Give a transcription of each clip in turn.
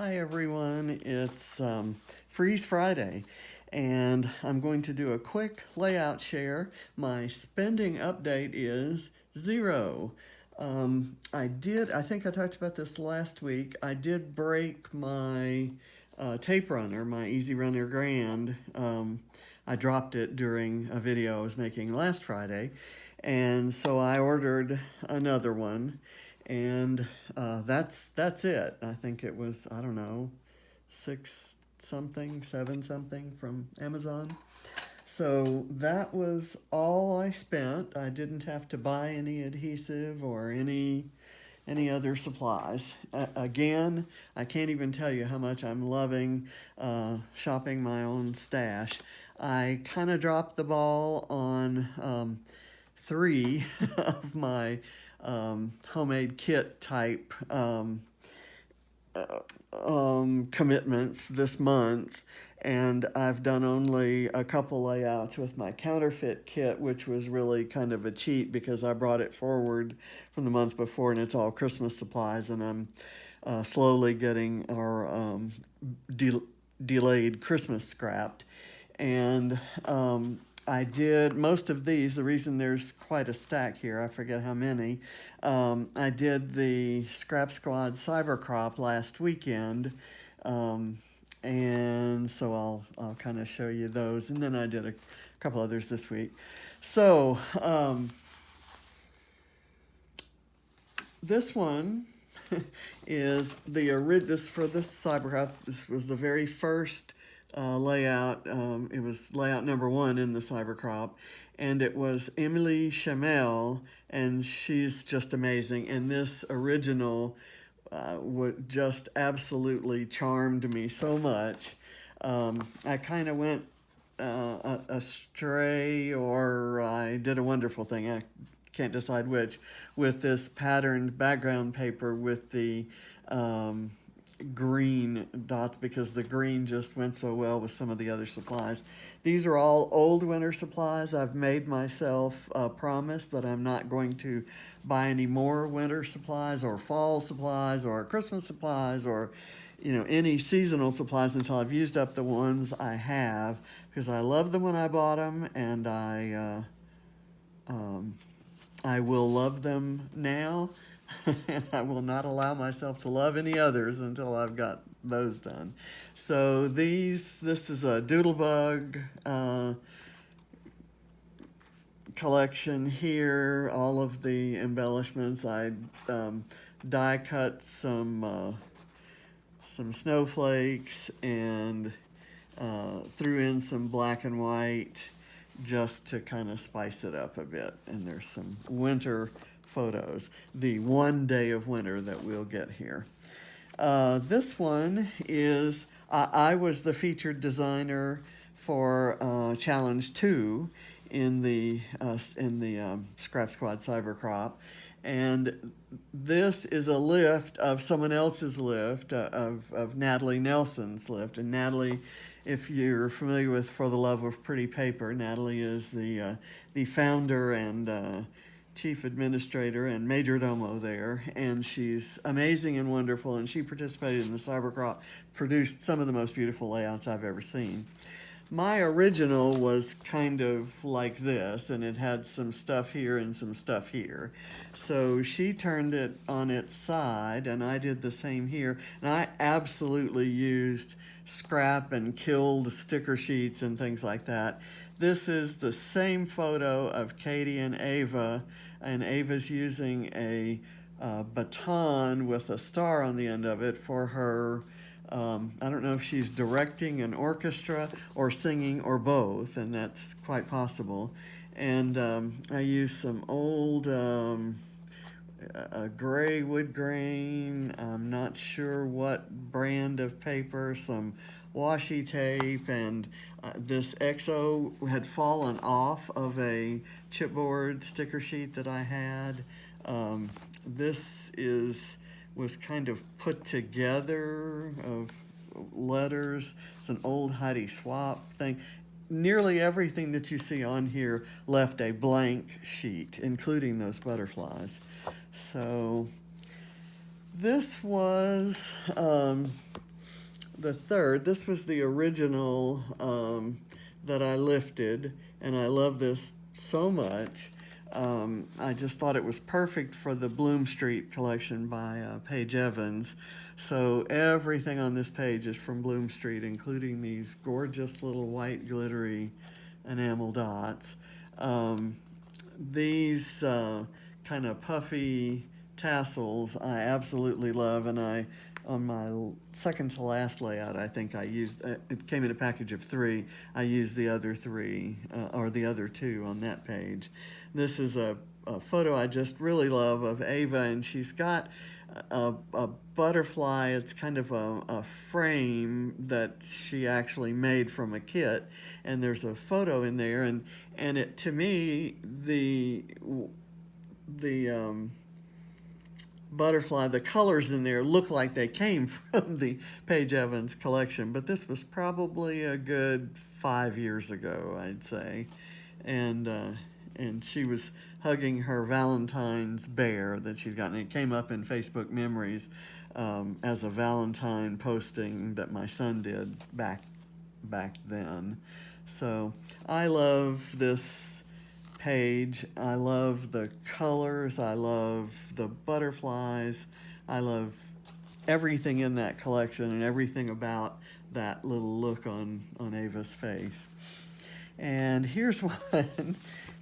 Hi everyone, it's Freeze Friday, and I'm going to do a quick layout share. My spending update is zero. I think I talked about this last week. I did break my tape runner, my Easy Runner Grand. I dropped it during a video I was making last Friday, and so I ordered another one, and that's it. I think it was, I don't know, six something, seven something from Amazon. So that was all I spent. I didn't have to buy any adhesive or any other supplies. Again, I can't even tell you how much I'm loving shopping my own stash. I kind of dropped the ball on three of my homemade kit type commitments this month, and I've done only a couple layouts with my counterfeit kit, which was really kind of a cheat because I brought it forward from the month before, and it's all Christmas supplies, and I'm slowly getting our delayed Christmas scrapped. And I did most of these. The reason there's quite a stack here, I forget how many. I did the Scrap Squad Cyber Crop last weekend, and so I'll kind of show you those. And then I did a couple others this week. So this one is this for this cyber crop. This was the very first layout. It was layout number 1 in the cyber crop, and it was Emily Chamel, and she's just amazing. And this original just absolutely charmed me so much. I kind of went astray, or I did a wonderful thing. I can't decide which, with this patterned background paper with the green dots, because the green just went so well with some of the other supplies. These are all old winter supplies. I've made myself a promise that I'm not going to buy any more winter supplies or fall supplies or Christmas supplies or any seasonal supplies until I've used up the ones I have, because I love them when I bought them, and I will love them now, and I will not allow myself to love any others until I've got those done. So this is a Doodlebug collection here. All of the embellishments. I die cut some snowflakes and threw in some black and white just to kind of spice it up a bit. And there's some winter photos, the one day of winter that we'll get here. This one is, I was the featured designer for Challenge 2 in the Scrap Squad Cyber Crop. And this is a lift of someone else's lift, of Natalie Nelson's lift. And Natalie, if you're familiar with For the Love of Pretty Paper, Natalie is the founder and chief administrator and major domo there, and she's amazing and wonderful, and she participated in the Cybercrop, produced some of the most beautiful layouts I've ever seen. My original was kind of like this, and it had some stuff here and some stuff here. So she turned it on its side, and I did the same here. And I absolutely used scrap and killed sticker sheets and things like that. This is the same photo of Katie and Ava, and Ava's using a baton with a star on the end of it for her. I don't know if she's directing an orchestra or singing or both, and that's quite possible. And I used some old gray wood grain, I'm not sure what brand of paper, some washi tape, and this XO had fallen off of a chipboard sticker sheet that I had. This was kind of put together of letters. It's an old Heidi Swapp thing. Nearly everything that you see on here left a blank sheet, including those butterflies. So this was the third. This was the original that I lifted, and I love this so much. I just thought it was perfect for the Bloom Street collection by Paige Evans. So everything on this page is from Bloom Street, including these gorgeous little white glittery enamel dots. These kind of puffy tassels I absolutely love, and on my second to last layout, I think I used, it came in a package of 3. I used the other 3, or the other 2 on that page. This is a photo I just really love of Ava, and she's got a butterfly. It's kind of a frame that she actually made from a kit, and there's a photo in there, and it, to me, the butterfly, the colors in there look like they came from the Paige Evans collection, but this was probably a good 5 years ago, I'd say. And she was hugging her Valentine's bear that she'd gotten. It came up in Facebook memories as a Valentine posting that my son did back then. So I love this page. I love the colors. I love the butterflies. I love everything in that collection and everything about that little look on Ava's face. And here's one.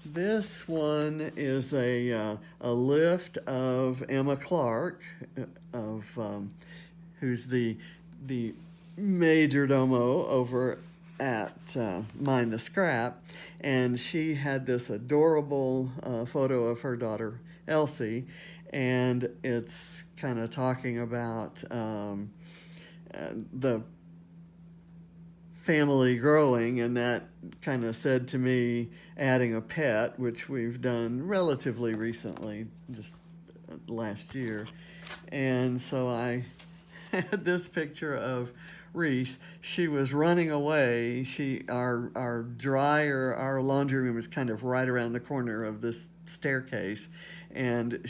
This one is a lift of Emma Clark, who's the major domo over at Mind the Scrap, and she had this adorable photo of her daughter Elsie, and it's kind of talking about the family growing, and that kind of said to me adding a pet, which we've done relatively recently, just last year. And so I had this picture of Reese. She was running away. Our dryer, our laundry room is kind of right around the corner of this staircase, and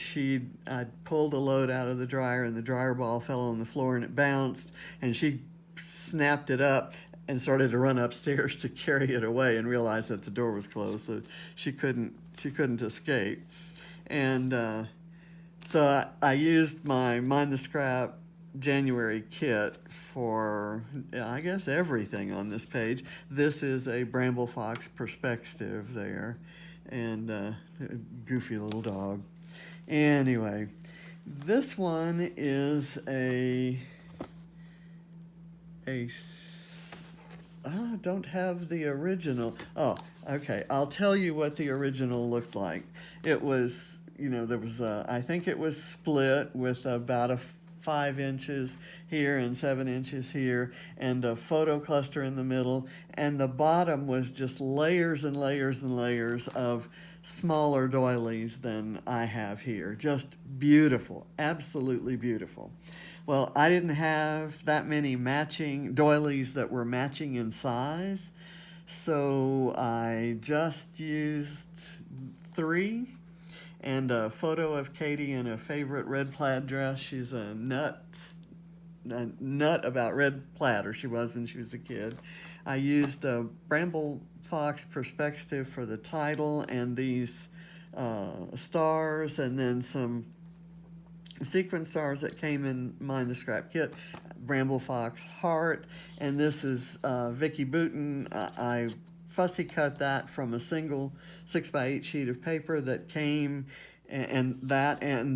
I pulled a load out of the dryer, and the dryer ball fell on the floor, and it bounced, and she snapped it up and started to run upstairs to carry it away, and realized that the door was closed, so she couldn't escape. And so I used my Mind the Scrap January kit for, I guess, everything on this page. This is a Bramble Fox perspective there, and goofy little dog. Anyway, this one is I don't have the original. Oh, okay. I'll tell you what the original looked like. It was, there was I think it was split with about a 5 inches here and 7 inches here, and a photo cluster in the middle, and the bottom was just layers and layers and layers of smaller doilies than I have here. Just beautiful, absolutely beautiful. Well, I didn't have that many matching doilies that were matching in size, so I just used 3, and a photo of Katie in a favorite red plaid dress. She's a nut about red plaid, or she was when she was a kid. I used a Bramble Fox perspective for the title, and these stars, and then some sequin stars that came in Mind the Scrap kit, Bramble Fox heart, and this is Vicki Boutin. I fussy cut that from a single 6x8 sheet of paper that came, and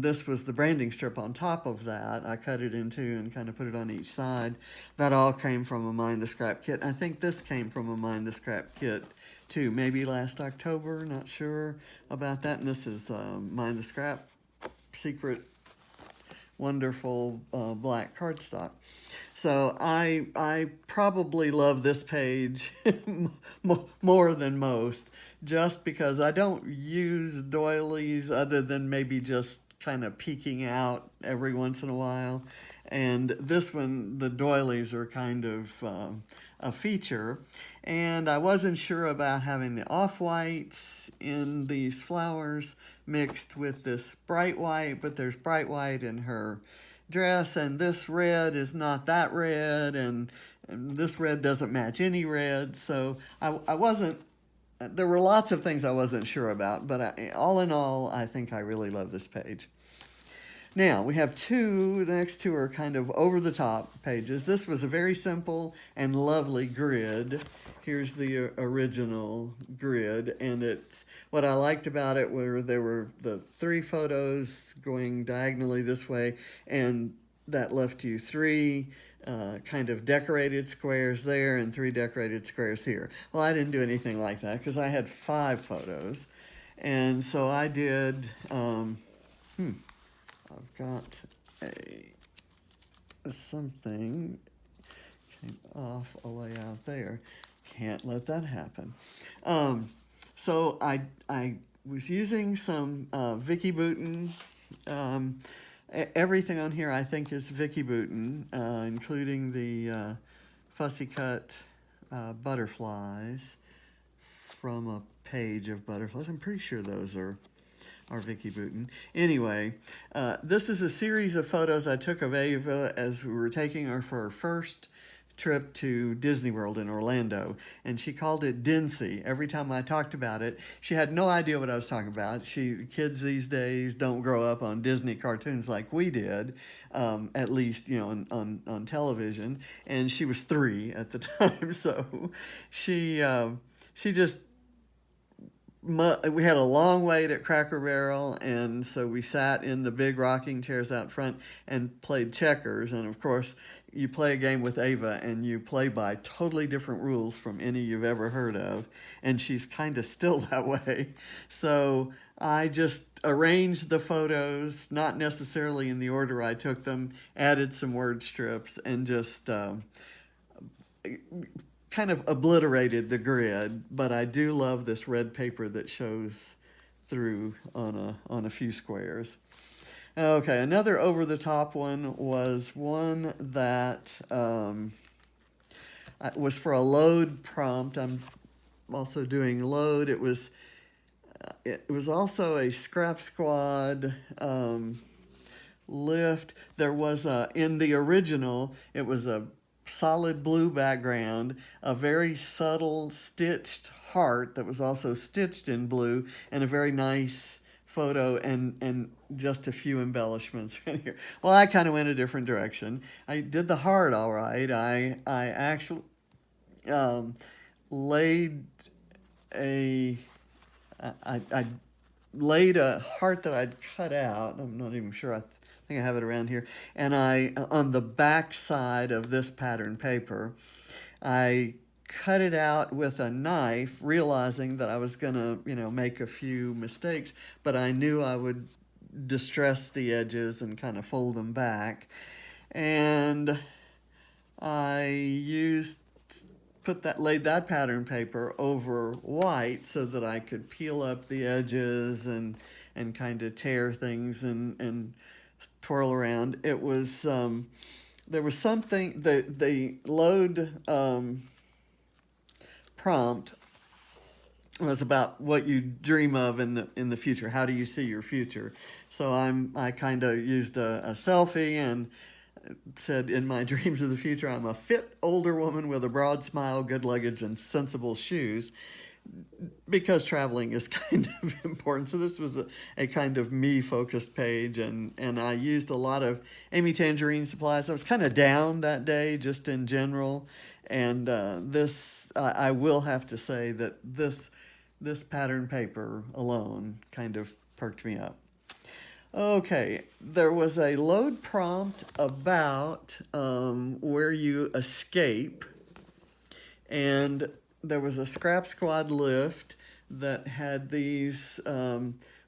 this was the branding strip on top of that. I cut it in two and kind of put it on each side. That all came from a Mind the Scrap kit. I think this came from a Mind the Scrap kit too, maybe last October, not sure about that. And this is Mind the Scrap secret wonderful black cardstock. So I probably love this page more than most, just because I don't use doilies other than maybe just kind of peeking out every once in a while. And this one, the doilies are kind of a feature. And I wasn't sure about having the off-whites in these flowers mixed with this bright white, but there's bright white in her dress, and this red is not that red, and this red doesn't match any red. So I wasn't, there were lots of things I wasn't sure about, but all in all, I think I really love this page. Now, we have the next two are kind of over-the-top pages. This was a very simple and lovely grid. Here's the original grid, and what I liked about it were there were the 3 photos going diagonally this way, and that left you 3 kind of decorated squares there and 3 decorated squares here. Well, I didn't do anything like that because I had 5 photos, and so I did, I've got something came off a layout there. Can't let that happen. So I was using some Vicky Bouton. Everything on here I think is Vicky Bouton, including the fussy cut butterflies from a page of butterflies. I'm pretty sure those are Vicky Bouton. Anyway, this is a series of photos I took of Ava as we were taking her for her first trip to Disney World in Orlando, and she called it Dincy. Every time I talked about it, she had no idea what I was talking about. Kids these days don't grow up on Disney cartoons like we did, at least, you know, on television, and she was 3 at the time, so she just, we had a long wait at Cracker Barrel, and so we sat in the big rocking chairs out front and played checkers. And of course, you play a game with Ava, and you play by totally different rules from any you've ever heard of, and she's kind of still that way. So I just arranged the photos, not necessarily in the order I took them, added some word strips, and just kind of obliterated the grid, but I do love this red paper that shows through on a few squares. Okay, another over-the-top one was one that was for a load prompt. I'm also doing load. It was also a Scrap Squad lift. There was in the original, it was a solid blue background, a very subtle stitched heart that was also stitched in blue, and a very nice photo and just a few embellishments right here. Well, I kind of went a different direction. I did the heart all right. I actually laid I laid a heart that I'd cut out. I'm not even sure. I think I have it around here. And on the back side of this pattern paper, I cut it out with a knife, realizing that I was going to, make a few mistakes, but I knew I would distress the edges and kind of fold them back. And I laid that pattern paper over white so that I could peel up the edges and kind of tear things and twirl around. It was, there was something, the load prompt was about what you dream of in the future. How do you see your future? So I kind of used a selfie and said, in my dreams of the future, I'm a fit older woman with a broad smile, good luggage, and sensible shoes, because traveling is kind of important. So this was a kind of me-focused page, and I used a lot of Amy Tangerine supplies. I was kind of down that day, just in general, and I will have to say that this pattern paper alone kind of perked me up. Okay, there was a load prompt about where you escape, and there was a Scrap Squad lift that had these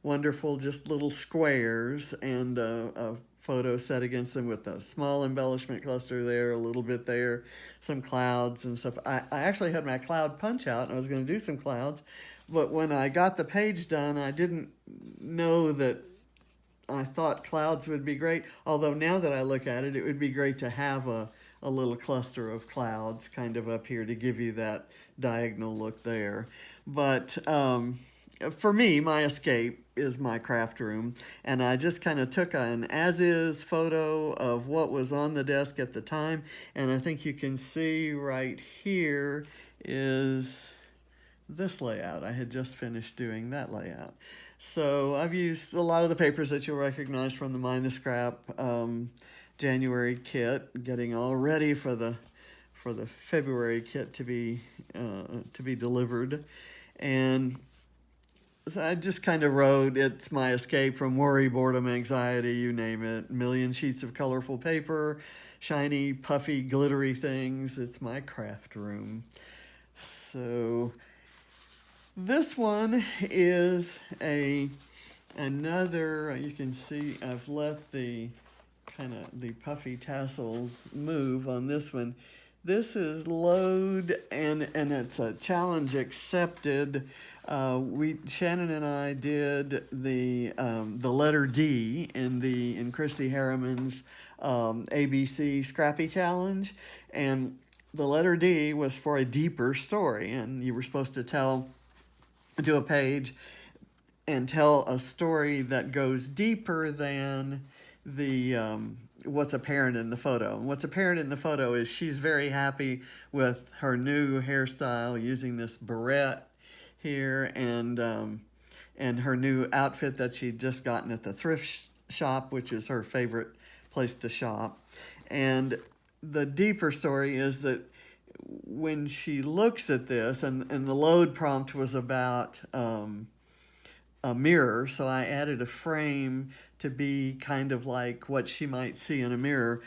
wonderful just little squares and a photo set against them with a small embellishment cluster there, a little bit there, some clouds and stuff. I actually had my cloud punch out, and I was going to do some clouds, but when I got the page done, I didn't know that I thought clouds would be great, although now that I look at it, it would be great to have a little cluster of clouds kind of up here to give you that diagonal look there. But for me, my escape is my craft room, and I just kind of took an as-is photo of what was on the desk at the time, and I think you can see right here is this layout. I had just finished doing that layout. So I've used a lot of the papers that you'll recognize from the Mind the Scrap January kit, getting all ready for the February kit to be delivered, and so I just kind of wrote, it's my escape from worry, boredom, anxiety, you name it. A million sheets of colorful paper, shiny, puffy, glittery things. It's my craft room. So this one is another, you can see I've let the puffy tassels move on this one. This is Load, and it's a challenge accepted. Shannon and I did the letter D in Christy Harriman's ABC Scrappy Challenge, and the letter D was for a deeper story, and you were supposed to do a page and tell a story that goes deeper than the what's apparent in the photo. And what's apparent in the photo is she's very happy with her new hairstyle using this barrette here, and her new outfit that she'd just gotten at the thrift shop, which is her favorite place to shop. And the deeper story is that when she looks at this, and the load prompt was about a mirror, so I added a frame to be kind of like what she might see in a mirror.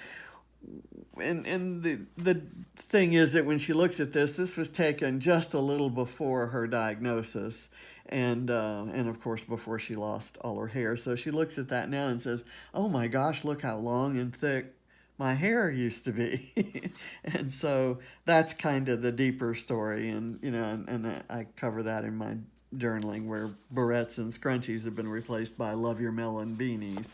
And the thing is that when she looks at this was taken just a little before her diagnosis, and of course before she lost all her hair. So she looks at that now and says, "Oh my gosh, look how long and thick my hair used to be." And so that's kind of the deeper story, and and I cover that in my journaling, where barrettes and scrunchies have been replaced by Love Your Melon beanies.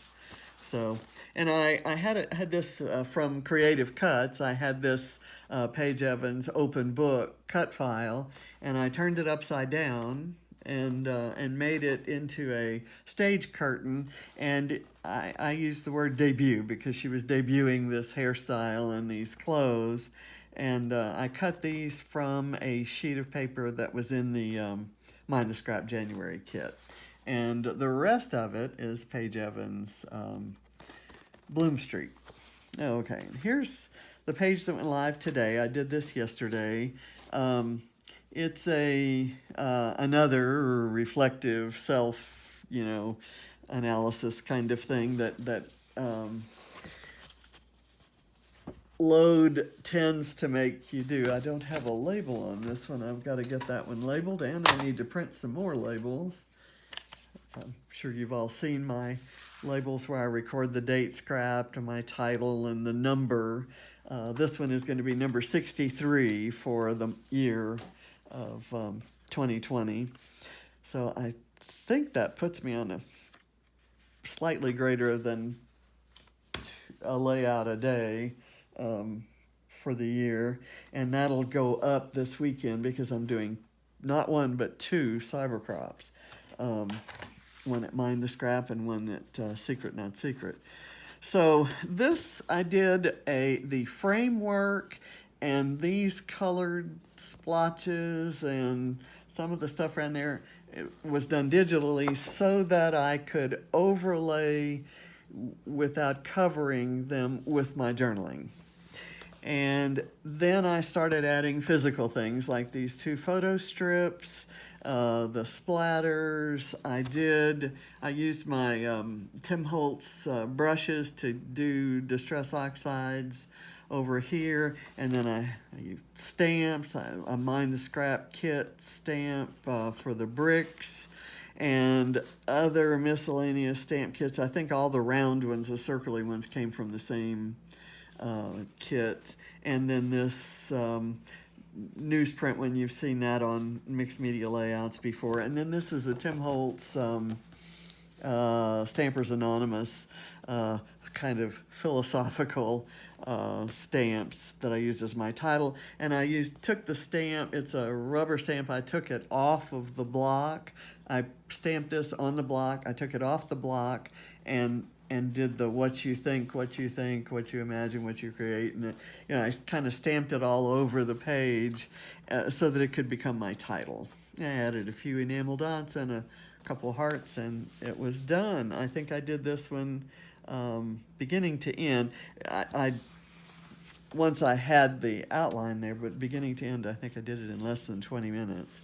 So, and I had this from Creative Cuts. I had this Paige Evans open book cut file, and I turned it upside down and made it into a stage curtain. And I used the word debut because she was debuting this hairstyle and these clothes. And I cut these from a sheet of paper that was in the Mind the Scrap January kit. And the rest of it is Paige Evans' Bloom Street. Okay, and here's the page that went live today. I did this yesterday. It's another reflective self, analysis kind of thing that Load tends to make you do. I don't have a label on this one. I've got to get that one labeled, and I need to print some more labels. I'm sure you've all seen my labels where I record the date scrapped and my title and the number. This one is going to be number 63 for the year of 2020. So I think that puts me on a slightly greater than a layout a day for the year, and that'll go up this weekend because I'm doing not one but two cyber crops, one at Mind the Scrap and one at Secret Not Secret. So this, I did the framework and these colored splotches and some of the stuff around there, it was done digitally so that I could overlay without covering them with my journaling. And then I started adding physical things like these two photo strips, the splatters. I used my Tim Holtz brushes to do Distress Oxides over here, and then I used stamps. I Mind the Scrap kit stamp for the bricks, and other miscellaneous stamp kits. I think all the round ones, the circly ones, came from the same kit. And then this newsprint one, you've seen that on mixed media layouts before. And then this is a Tim Holtz Stampers Anonymous kind of philosophical stamps that I used as my title. And I took the stamp, it's a rubber stamp, I took it off of the block. I stamped this on the block. I took it off the block and did the what you think, what you think, what you imagine, what you create, and I kind of stamped it all over the page so that it could become my title. I added a few enamel dots and a couple hearts, and it was done. I think I did this one beginning to end. I once I had the outline there, but beginning to end, I think I did it in less than 20 minutes.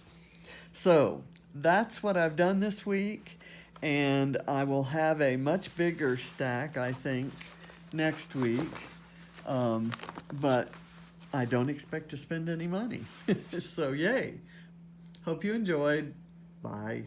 So that's what I've done this week. And I will have a much bigger stack, I think, next week. But I don't expect to spend any money. So yay. Hope you enjoyed. Bye.